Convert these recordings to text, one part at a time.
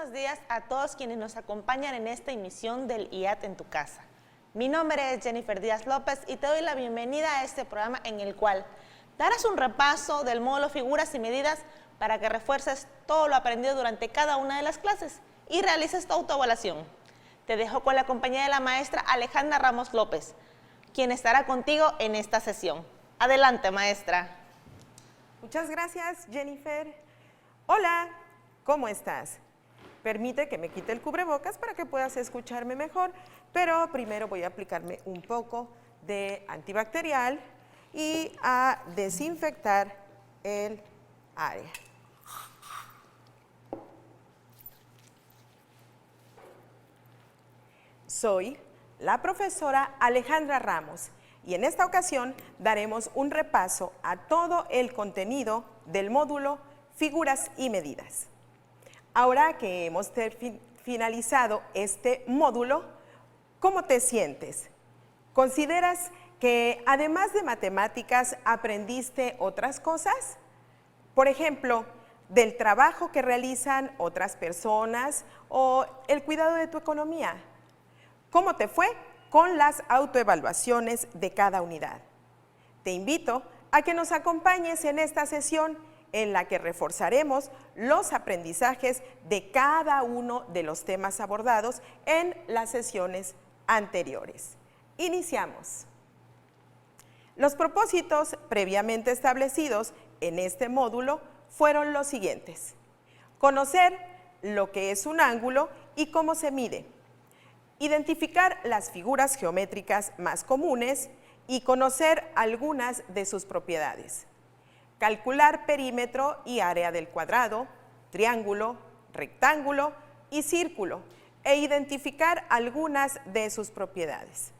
buenos días a todos quienes nos acompañan en esta emisión del IAT en tu casa. Mi nombre es Jennifer Díaz López y te doy la bienvenida a este programa en el cual darás un repaso del módulo Figuras y Medidas para que refuerces todo lo aprendido durante cada una de las clases y realices tu autoevaluación. Te dejo con la compañía de la maestra Alejandra Ramos López, quien estará contigo en esta sesión. Adelante, maestra. Muchas gracias, Jennifer. Hola, ¿cómo estás? Permite que me quite el cubrebocas para que puedas escucharme mejor, pero primero voy a aplicarme un poco de antibacterial y a desinfectar el área. Soy la profesora Alejandra Ramos y en esta ocasión daremos un repaso a todo el contenido del módulo Figuras y Medidas. Ahora que hemos finalizado este módulo, ¿cómo te sientes? ¿Consideras que además de matemáticas aprendiste otras cosas? Por ejemplo, del trabajo que realizan otras personas o el cuidado de tu economía. ¿Cómo te fue con las autoevaluaciones de cada unidad? Te invito a que nos acompañes en esta sesión en la que reforzaremos los aprendizajes de cada uno de los temas abordados en las sesiones anteriores. Iniciamos. Los propósitos previamente establecidos en este módulo fueron los siguientes: conocer lo que es un ángulo y cómo se mide, identificar las figuras geométricas más comunes y conocer algunas de sus propiedades, calcular perímetro y área del cuadrado, triángulo, rectángulo y círculo e identificar algunas de sus propiedades,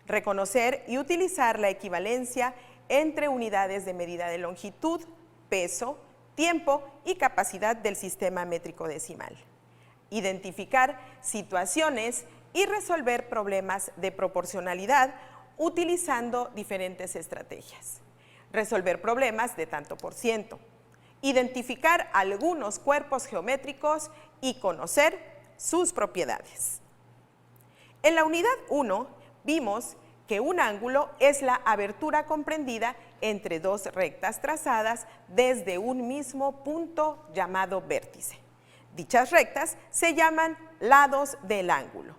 reconocer y utilizar la equivalencia entre unidades de medida de longitud, peso, tiempo y capacidad del sistema métrico decimal, identificar situaciones y resolver problemas de proporcionalidad utilizando diferentes estrategias, resolver problemas de tanto por ciento, identificar algunos cuerpos geométricos y conocer sus propiedades. En la unidad 1 vimos que un ángulo es la abertura comprendida entre dos rectas trazadas desde un mismo punto llamado vértice. Dichas rectas se llaman lados del ángulo.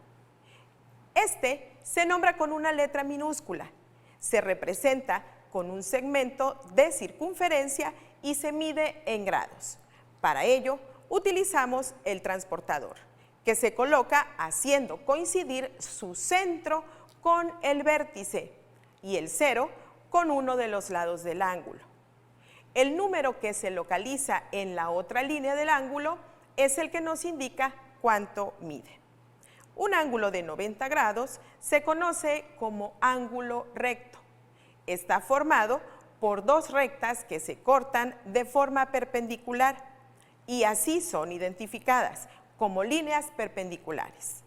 Este se nombra con una letra minúscula, se representa con un segmento de circunferencia y se mide en grados. Para ello, utilizamos el transportador, que se coloca haciendo coincidir su centro con el vértice y el cero con uno de los lados del ángulo. El número que se localiza en la otra línea del ángulo es el que nos indica cuánto mide. Un ángulo de 90 grados se conoce como ángulo recto. Está formado por dos rectas que se cortan de forma perpendicular y así son identificadas como líneas perpendiculares.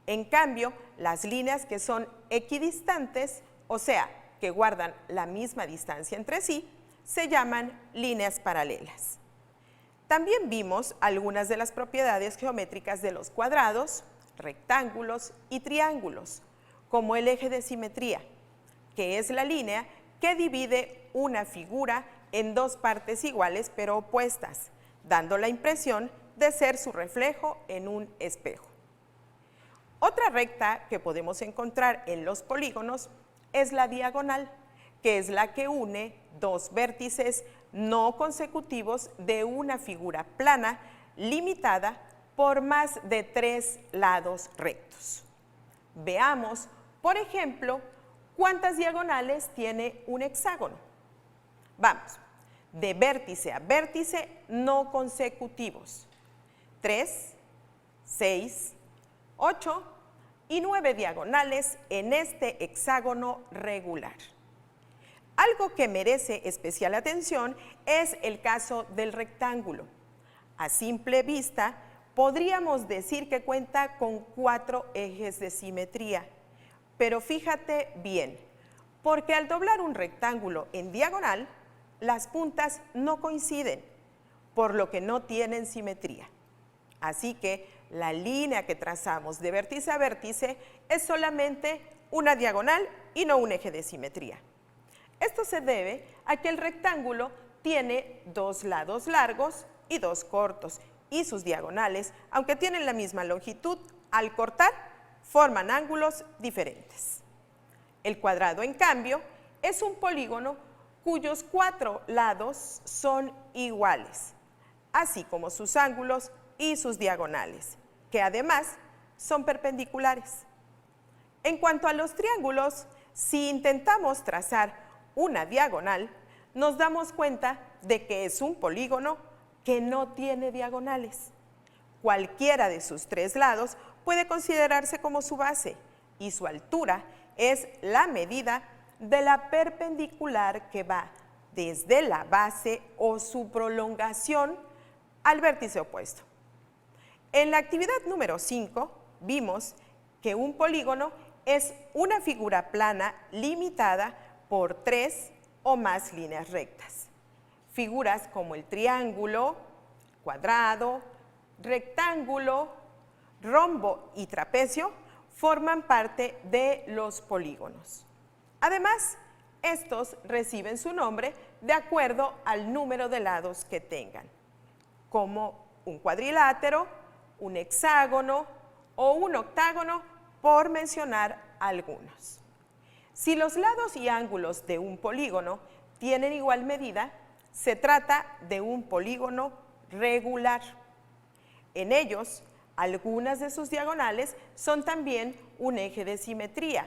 En cambio, las líneas que son equidistantes, o sea, que guardan la misma distancia entre sí, se llaman líneas paralelas. También vimos algunas de las propiedades geométricas de los cuadrados, rectángulos y triángulos, como el eje de simetría, que es la línea que divide una figura en dos partes iguales pero opuestas, dando la impresión de ser su reflejo en un espejo. Otra recta que podemos encontrar en los polígonos es la diagonal, que es la que une dos vértices no consecutivos de una figura plana limitada por más de 3 lados rectos. Veamos, por ejemplo, ¿cuántas diagonales tiene un hexágono? Vamos, de vértice a vértice no consecutivos. 3, 6, 8 y 9 diagonales en este hexágono regular. Algo que merece especial atención es el caso del rectángulo. A simple vista, podríamos decir que cuenta con 4 ejes de simetría, pero fíjate bien, porque al doblar un rectángulo en diagonal, las puntas no coinciden, por lo que no tienen simetría. Así que la línea que trazamos de vértice a vértice es solamente una diagonal y no un eje de simetría. Esto se debe a que el rectángulo tiene dos lados largos y dos cortos, y sus diagonales, aunque tienen la misma longitud, al cortar forman ángulos diferentes. El cuadrado, en cambio, es un polígono cuyos cuatro lados son iguales, así como sus ángulos y sus diagonales, que además son perpendiculares. En cuanto a los triángulos, si intentamos trazar una diagonal, nos damos cuenta de que es un polígono que no tiene diagonales. Cualquiera de sus tres lados puede considerarse como su base y su altura es la medida de la perpendicular que va desde la base o su prolongación al vértice opuesto. En la actividad número 5 vimos que un polígono es una figura plana limitada por tres o más líneas rectas. Figuras como el triángulo, cuadrado, rectángulo, rombo y trapecio forman parte de los polígonos. Además, estos reciben su nombre de acuerdo al número de lados que tengan, como un cuadrilátero, un hexágono o un octágono, por mencionar algunos. Si los lados y ángulos de un polígono tienen igual medida, se trata de un polígono regular. En ellos, algunas de sus diagonales son también un eje de simetría.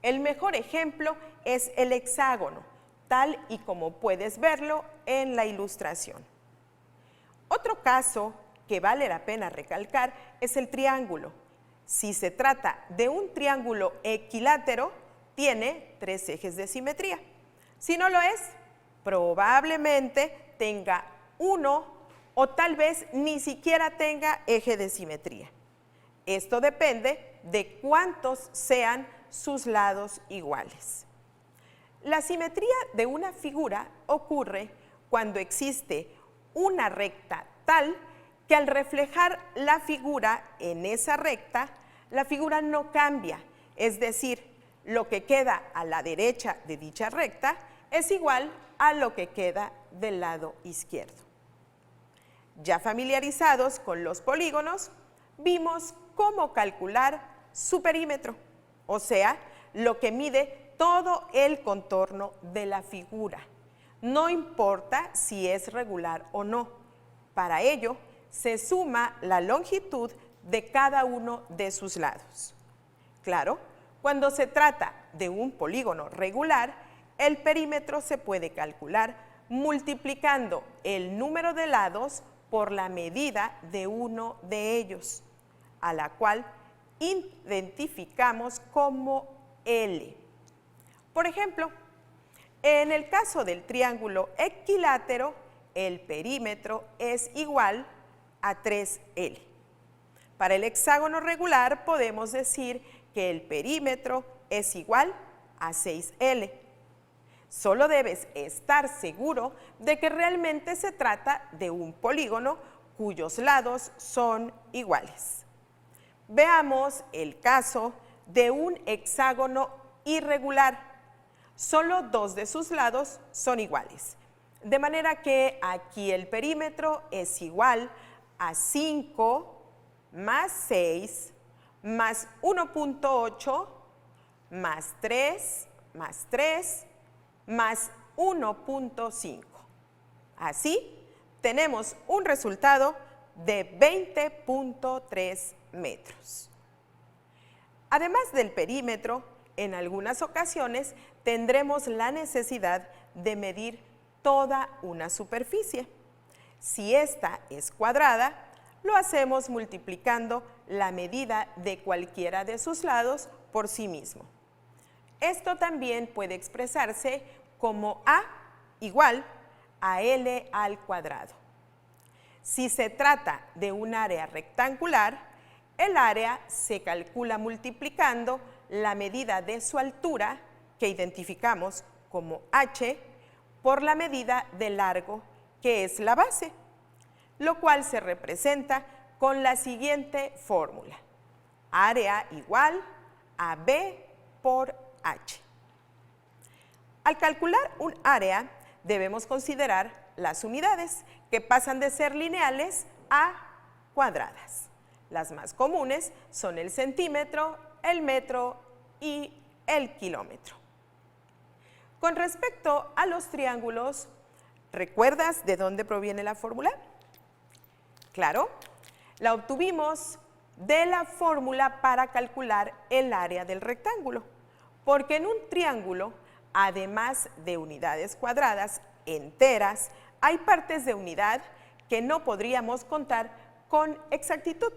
El mejor ejemplo es el hexágono, tal y como puedes verlo en la ilustración. Otro caso que vale la pena recalcar es el triángulo. Si se trata de un triángulo equilátero, tiene tres ejes de simetría. Si no lo es, probablemente tenga uno o tal vez ni siquiera tenga eje de simetría. Esto depende de cuántos sean sus lados iguales. La simetría de una figura ocurre cuando existe una recta tal que al reflejar la figura en esa recta, la figura no cambia, es decir, lo que queda a la derecha de dicha recta es igual a lo que queda del lado izquierdo. Ya familiarizados con los polígonos, vimos cómo calcular su perímetro, o sea, lo que mide todo el contorno de la figura. No importa si es regular o no. Para ello, se suma la longitud de cada uno de sus lados. Claro, cuando se trata de un polígono regular, el perímetro se puede calcular multiplicando el número de lados por la medida de uno de ellos, a la cual identificamos como L. Por ejemplo, en el caso del triángulo equilátero, el perímetro es igual a 3L. Para el hexágono regular podemos decir que el perímetro es igual a 6L. Solo debes estar seguro de que realmente se trata de un polígono cuyos lados son iguales. Veamos el caso de un hexágono irregular. Solo dos de sus lados son iguales. De manera que aquí el perímetro es igual a 5 más 6 más 1.8 más 3 más 3 más 1.5. Así, tenemos un resultado de 20.3 metros. Además del perímetro, en algunas ocasiones tendremos la necesidad de medir toda una superficie. Si esta es cuadrada, lo hacemos multiplicando la medida de cualquiera de sus lados por sí mismo. Esto también puede expresarse como A igual a L al cuadrado. Si se trata de un área rectangular, el área se calcula multiplicando la medida de su altura, que identificamos como H, por la medida de largo, que es la base, lo cual se representa con la siguiente fórmula. Área igual a B por H. Al calcular un área, debemos considerar las unidades, que pasan de ser lineales a cuadradas. Las más comunes son el centímetro, el metro y el kilómetro. Con respecto a los triángulos, ¿recuerdas de dónde proviene la fórmula? Claro, la obtuvimos de la fórmula para calcular el área del rectángulo, porque en un triángulo, además de unidades cuadradas enteras, hay partes de unidad que no podríamos contar con exactitud.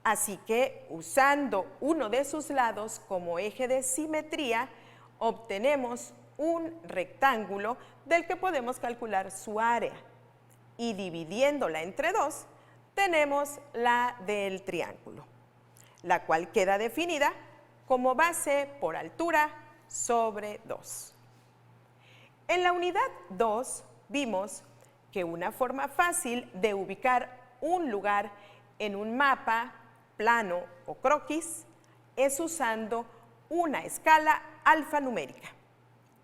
Así que, usando uno de sus lados como eje de simetría, obtenemos un rectángulo del que podemos calcular su área. Y dividiéndola entre 2, tenemos la del triángulo, la cual queda definida como base por altura sobre 2. En la unidad 2 vimos que una forma fácil de ubicar un lugar en un mapa, plano o croquis es usando una escala alfanumérica,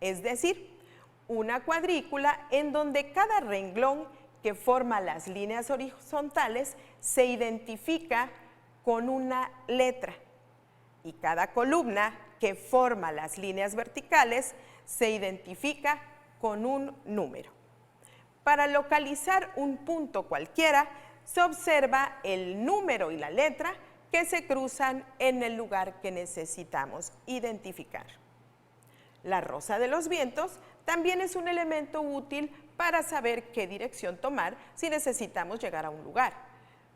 es decir, una cuadrícula en donde cada renglón que forma las líneas horizontales se identifica con una letra y cada columna que forma las líneas verticales se identifica con un número. Para localizar un punto cualquiera, se observa el número y la letra que se cruzan en el lugar que necesitamos identificar. La rosa de los vientos también es un elemento útil para saber qué dirección tomar si necesitamos llegar a un lugar,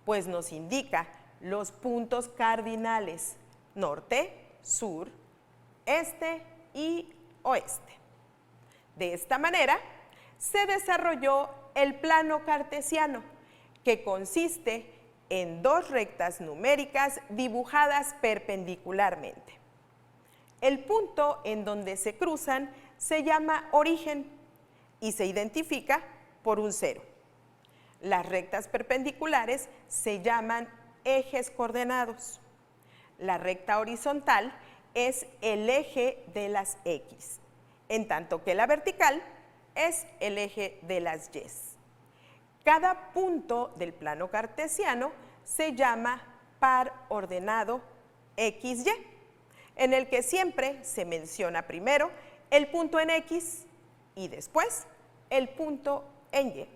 pues nos indica los puntos cardinales: norte, sur, este y oeste. De esta manera, se desarrolló el plano cartesiano, que consiste en dos rectas numéricas dibujadas perpendicularmente. El punto en donde se cruzan se llama origen y se identifica por un 0. Las rectas perpendiculares se llaman ejes coordenados. La recta horizontal es el eje de las X, en tanto que la vertical es el eje de las Y. Cada punto del plano cartesiano se llama par ordenado XY, en el que siempre se menciona primero el punto en X y después el punto en Y.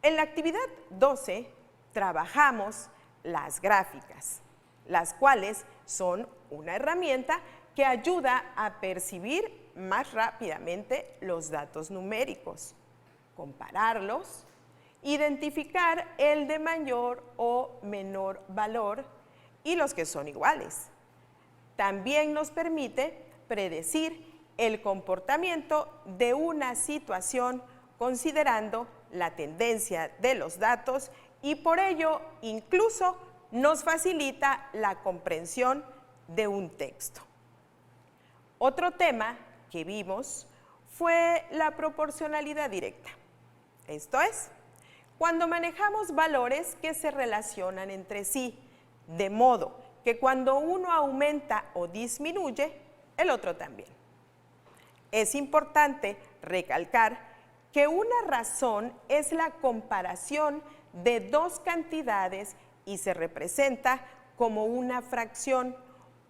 En la actividad 12 trabajamos las gráficas, las cuales son una herramienta que ayuda a percibir más rápidamente los datos numéricos, compararlos, identificar el de mayor o menor valor y los que son iguales. También nos permite predecir el comportamiento de una situación considerando la tendencia de los datos y por ello incluso nos facilita la comprensión de un texto. Otro tema que vimos fue la proporcionalidad directa. Esto es, cuando manejamos valores que se relacionan entre sí, de modo que cuando uno aumenta o disminuye, el otro también. Es importante recalcar que una razón es la comparación de dos cantidades y se representa como una fracción,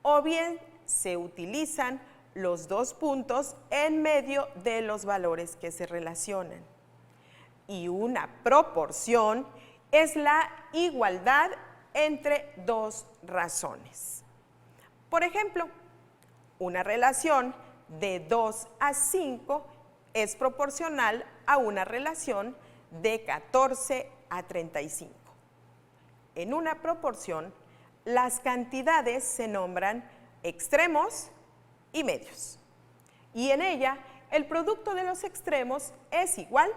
o bien se utilizan los dos puntos en medio de los valores que se relacionan. Y una proporción es la igualdad entre dos razones. Por ejemplo, una relación de 2 a 5 es proporcional a una relación de 14 a 35. En una proporción, las cantidades se nombran extremos y medios. Y en ella, el producto de los extremos es igual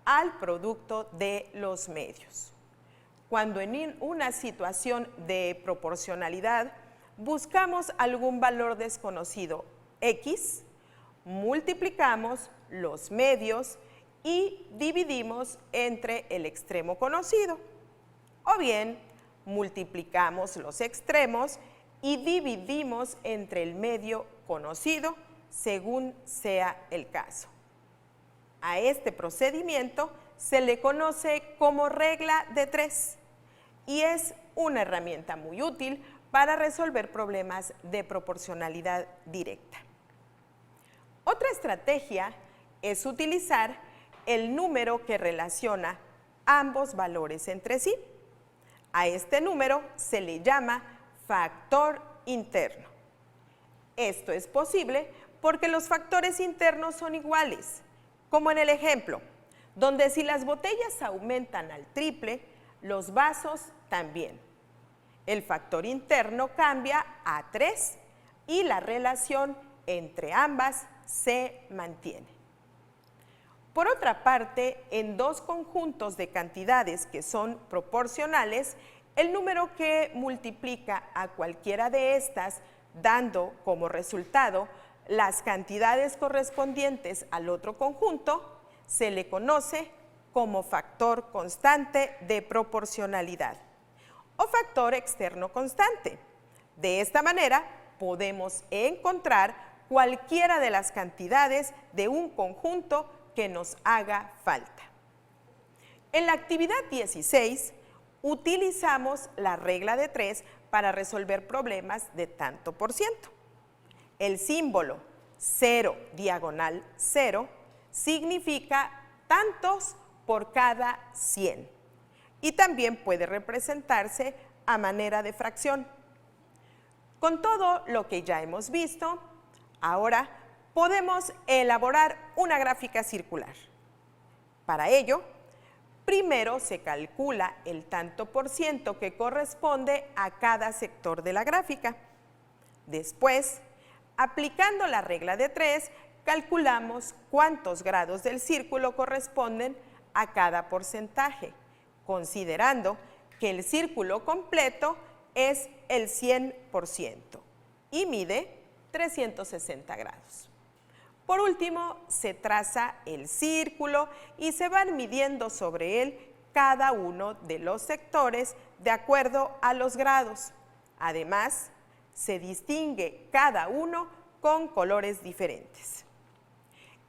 al producto de los medios. Cuando en una situación de proporcionalidad buscamos algún valor desconocido X, multiplicamos los medios y dividimos entre el extremo conocido. O bien, multiplicamos los extremos y dividimos entre el medio conocido según sea el caso. A este procedimiento se le conoce como regla de 3 y es una herramienta muy útil para resolver problemas de proporcionalidad directa. Otra estrategia es utilizar el número que relaciona ambos valores entre sí. A este número se le llama factor interno. Esto es posible porque los factores internos son iguales, como en el ejemplo, donde si las botellas aumentan al triple, los vasos también. El factor interno cambia a 3 y la relación entre ambas se mantiene. Por otra parte, en dos conjuntos de cantidades que son proporcionales, el número que multiplica a cualquiera de estas, dando como resultado las cantidades correspondientes al otro conjunto, se le conoce como factor constante de proporcionalidad o factor externo constante. De esta manera, podemos encontrar cualquiera de las cantidades de un conjunto que nos haga falta. En la actividad 16, utilizamos la regla de 3 para resolver problemas de tanto por ciento. El símbolo 0 diagonal 0 significa tantos por cada 100 y también puede representarse a manera de fracción. Con todo lo que ya hemos visto, ahora podemos elaborar una gráfica circular. Para ello, primero se calcula el tanto por ciento que corresponde a cada sector de la gráfica. Después, aplicando la regla de 3, calculamos cuántos grados del círculo corresponden a cada porcentaje, considerando que el círculo completo es el 100% y mide 360 grados. Por último, se traza el círculo y se van midiendo sobre él cada uno de los sectores de acuerdo a los grados. Además, se distingue cada uno con colores diferentes.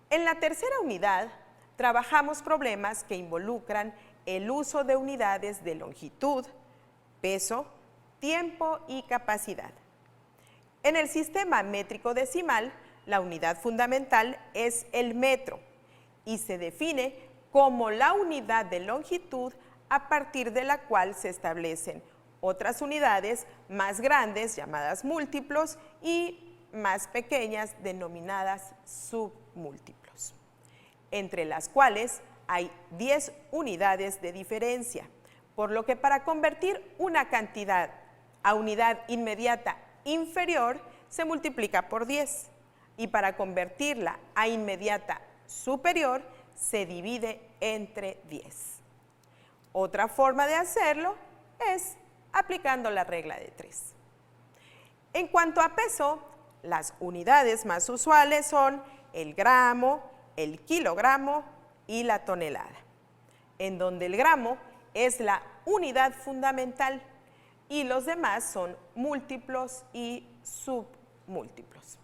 En la tercera unidad, trabajamos problemas que involucran el uso de unidades de longitud, peso, tiempo y capacidad. En el sistema métrico decimal, la unidad fundamental es el metro y se define como la unidad de longitud a partir de la cual se establecen otras unidades más grandes llamadas múltiplos y más pequeñas denominadas submúltiplos, entre las cuales hay 10 unidades de diferencia, por lo que para convertir una cantidad a unidad inmediata inferior se multiplica por 10 y para convertirla a inmediata superior se divide entre 10. Otra forma de hacerlo es aplicando la regla de 3. En cuanto a peso, las unidades más usuales son el gramo, el kilogramo y la tonelada, en donde el gramo es la unidad fundamental y los demás son múltiplos y submúltiplos.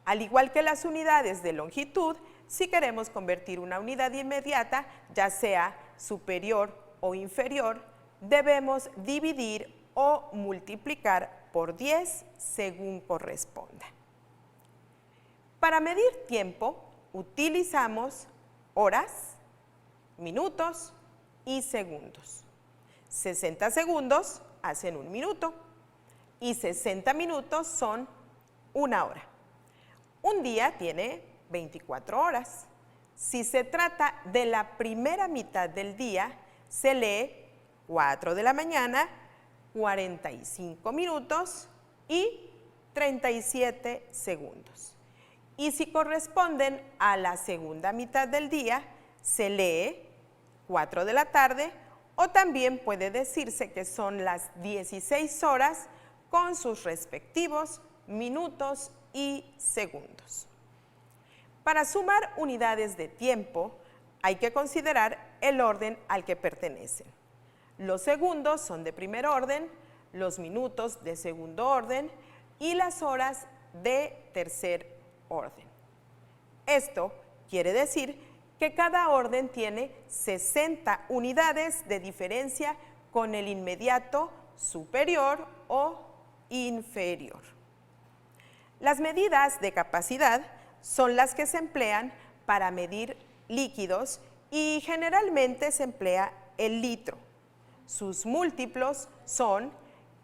Al igual que las unidades de longitud, si queremos convertir una unidad inmediata, ya sea superior o inferior, debemos dividir o multiplicar por 10 según corresponda. Para medir tiempo, utilizamos horas, minutos y segundos. 60 segundos hacen un minuto y 60 minutos son una hora. Un día tiene 24 horas. Si se trata de la primera mitad del día, se lee 4 de la mañana, 45 minutos y 37 segundos. Y si corresponden a la segunda mitad del día, se lee 4 de la tarde o también puede decirse que son las 16 horas con sus respectivos minutos y segundos. Para sumar unidades de tiempo, hay que considerar el orden al que pertenecen. Los segundos son de primer orden, los minutos de segundo orden y las horas de tercer orden. Esto quiere decir que cada orden tiene 60 unidades de diferencia con el inmediato superior o inferior. Las medidas de capacidad son las que se emplean para medir líquidos y generalmente se emplea el litro. Sus múltiplos son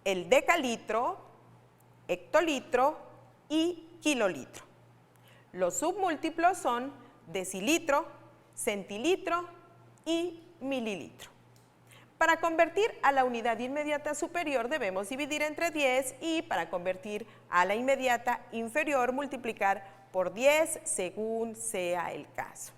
el decalitro, hectolitro y kilolitro. Los submúltiplos son decilitro, centilitro y mililitro. Para convertir a la unidad inmediata superior debemos dividir entre 10 y para convertir a la inmediata inferior multiplicar por 10 según sea el caso.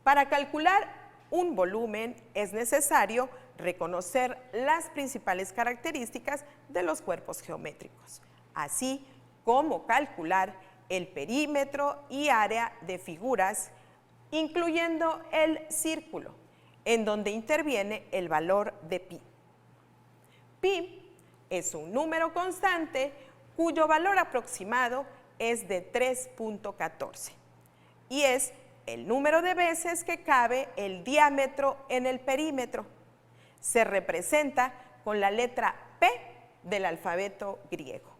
Para calcular un volumen es necesario reconocer las principales características de los cuerpos geométricos, así como calcular el perímetro y área de figuras, incluyendo el círculo, en donde interviene el valor de pi. Pi es un número constante cuyo valor aproximado es de 3.14 y es el número de veces que cabe el diámetro en el perímetro. Se representa con la letra P del alfabeto griego.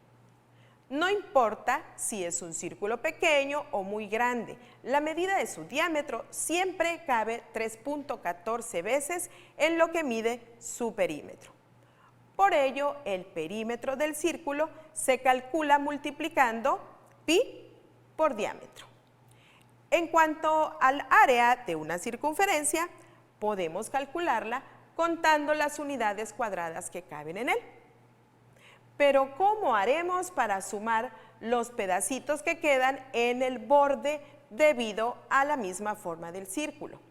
No importa si es un círculo pequeño o muy grande, la medida de su diámetro siempre cabe 3.14 veces en lo que mide su perímetro. Por ello, el perímetro del círculo se calcula multiplicando pi por diámetro. En cuanto al área de una circunferencia, podemos calcularla contando las unidades cuadradas que caben en él. Pero ¿cómo haremos para sumar los pedacitos que quedan en el borde debido a la misma forma del círculo?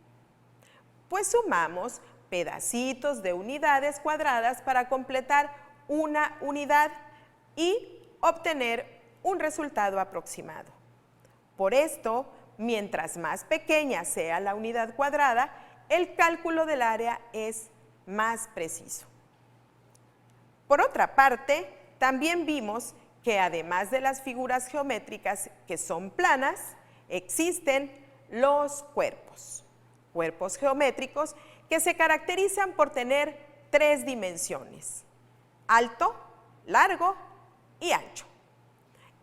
Pues sumamos pedacitos de unidades cuadradas para completar una unidad y obtener un resultado aproximado. Por esto, mientras más pequeña sea la unidad cuadrada, el cálculo del área es más preciso. Por otra parte, también vimos que además de las figuras geométricas que son planas, existen los cuerpos geométricos que se caracterizan por tener 3 dimensiones: alto, largo y ancho.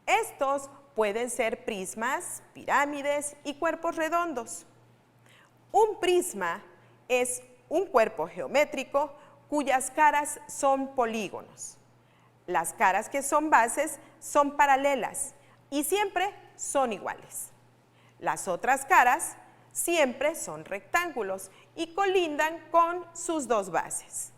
Estos pueden ser prismas, pirámides y cuerpos redondos. Un prisma es un cuerpo geométrico cuyas caras son polígonos. Las caras que son bases son paralelas y siempre son iguales. Las otras caras siempre son rectángulos y colindan con sus dos bases.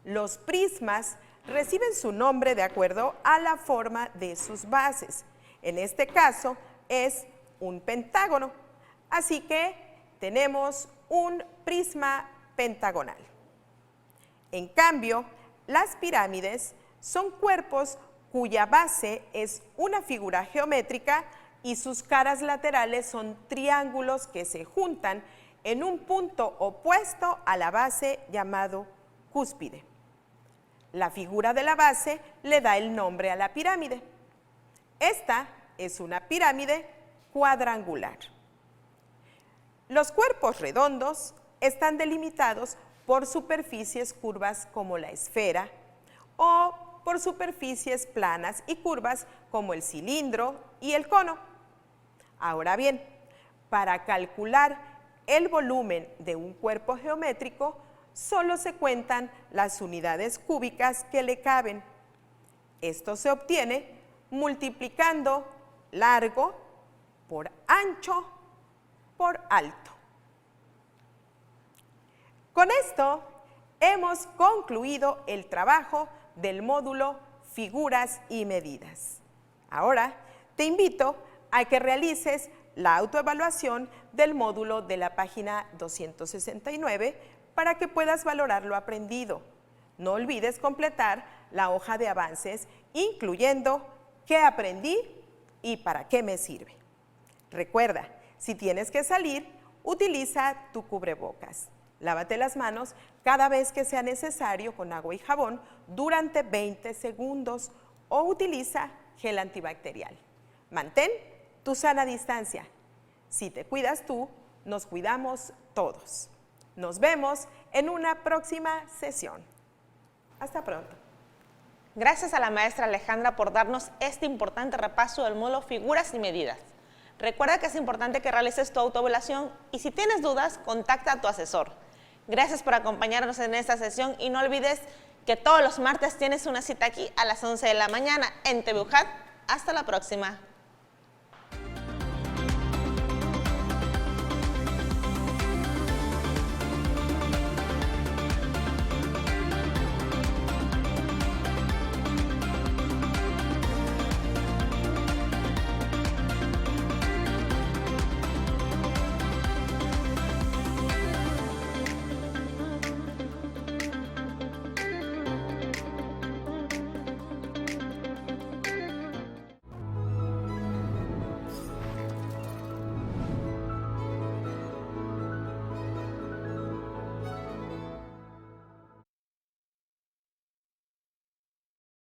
Los prismas reciben su nombre de acuerdo a la forma de sus bases. En este caso es un pentágono, así que tenemos un prisma pentagonal. En cambio, las pirámides son cuerpos cuya base es una figura geométrica y sus caras laterales son triángulos que se juntan en un punto opuesto a la base llamado cúspide. La figura de la base le da el nombre a la pirámide. Esta es una pirámide cuadrangular. Los cuerpos redondos están delimitados por superficies curvas como la esfera o por superficies planas y curvas como el cilindro y el cono. Ahora bien, para calcular el volumen de un cuerpo geométrico, solo se cuentan las unidades cúbicas que le caben. Esto se obtiene multiplicando largo por ancho por alto. Con esto hemos concluido el trabajo del módulo Figuras y Medidas. Ahora te invito a que realices la autoevaluación del módulo de la página 269 para que puedas valorar lo aprendido. No olvides completar la hoja de avances, incluyendo qué aprendí y para qué me sirve. Recuerda, si tienes que salir, utiliza tu cubrebocas. Lávate las manos cada vez que sea necesario con agua y jabón durante 20 segundos o utiliza gel antibacterial. Mantén tu sana distancia. Si te cuidas tú, nos cuidamos todos. Nos vemos en una próxima sesión. Hasta pronto. Gracias a la maestra Alejandra por darnos este importante repaso del módulo Figuras y Medidas. Recuerda que es importante que realices tu autoevaluación y si tienes dudas, contacta a tu asesor. Gracias por acompañarnos en esta sesión y no olvides que todos los martes tienes una cita aquí a las 11 de la mañana en TVUJAT. Hasta la próxima.